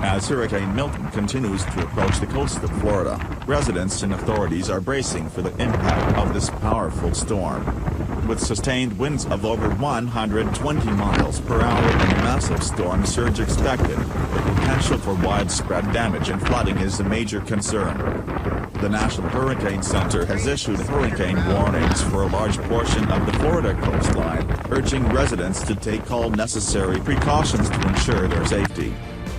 As Hurricane Milton continues to approach the coast of Florida, residents and authorities are bracing for the impact of this powerful storm. With sustained winds of over 120 miles per hour and a massive storm surge expected, the potential for widespread damage and flooding is a major concern. The National Hurricane Center has issued hurricane warnings for a large portion of the Florida coastline, urging residents to take all necessary precautions to ensure their safety.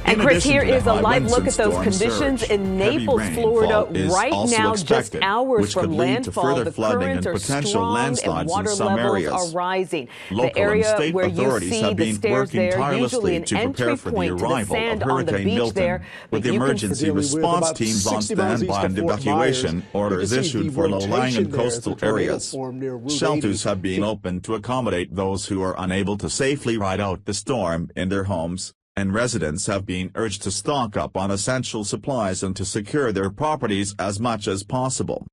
And Chris, here is a live look at those conditions in Naples, Florida, right now, just hours from landfall. The currents are strong and water levels are rising. The area where you see the stairs there, usually an entry point to the sand on the beach there. With the emergency response teams on standby and evacuation orders issued for low-lying and coastal areas. Shelters have been opened to accommodate those who are unable to safely ride out the storm in their homes, and residents have been urged to stock up on essential supplies and to secure their properties as much as possible.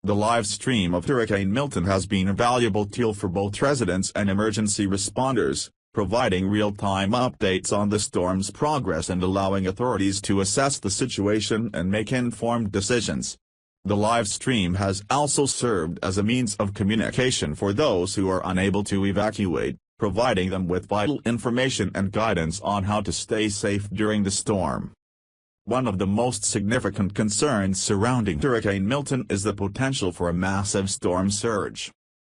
The live stream of Hurricane Milton has been a valuable tool for both residents and emergency responders, providing real-time updates on the storm's progress and allowing authorities to assess the situation and make informed decisions. The live stream has also served as a means of communication for those who are unable to evacuate, providing them with vital information and guidance on how to stay safe during the storm. One of the most significant concerns surrounding Hurricane Milton is the potential for a massive storm surge.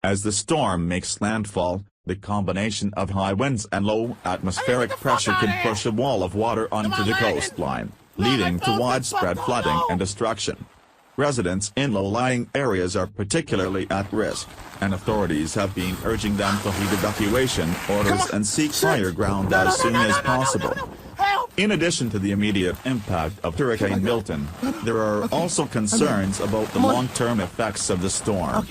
As the storm makes landfall, the combination of high winds and low atmospheric pressure can push a wall of water onto the coastline, leading to widespread flooding and destruction. Residents in low-lying areas are particularly at risk, and authorities have been urging them to heed evacuation orders and seek higher ground as soon as possible. In addition to the immediate impact of Hurricane Milton, there are also concerns about the long-term effects of the storm.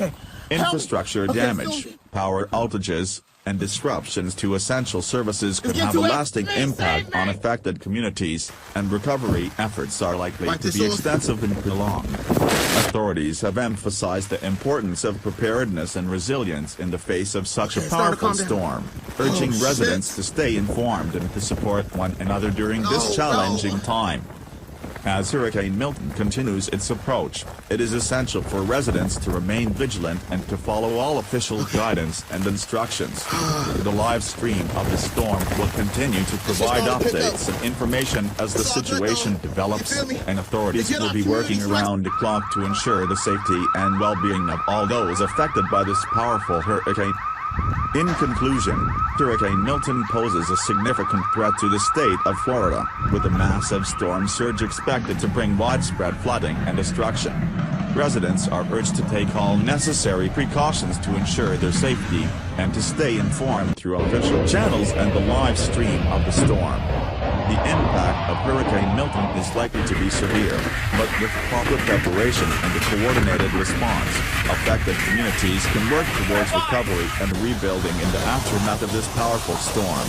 Infrastructure damage, power outages, and disruptions to essential services could have a lasting impact on affected communities, and recovery efforts are likely to be extensive and prolonged. Authorities have emphasized the importance of preparedness and resilience in the face of such a powerful storm, urging residents to stay informed and to support one another during this challenging time. As Hurricane Milton continues its approach, it is essential for residents to remain vigilant and to follow all official guidance and instructions. The live stream of the storm will continue to provide updates and information as the situation develops, and authorities will be working around the clock to ensure the safety and well-being of all those affected by this powerful hurricane. In conclusion, Hurricane Milton poses a significant threat to the state of Florida, with a massive storm surge expected to bring widespread flooding and destruction. Residents are urged to take all necessary precautions to ensure their safety, and to stay informed through official channels and the live stream of the storm. The impact of Hurricane Milton is likely to be severe, but with proper preparation and a coordinated response, affected communities can work towards recovery and rebuilding in the aftermath of this powerful storm.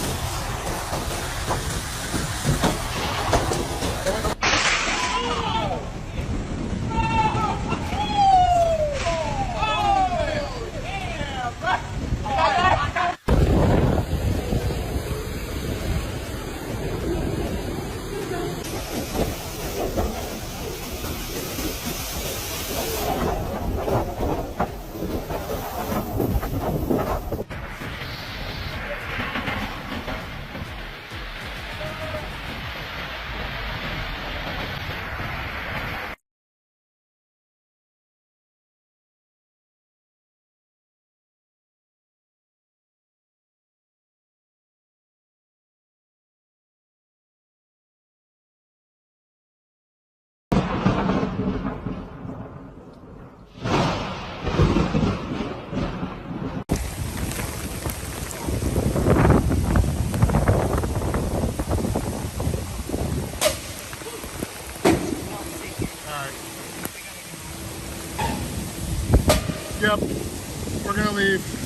Yep, we're gonna leave.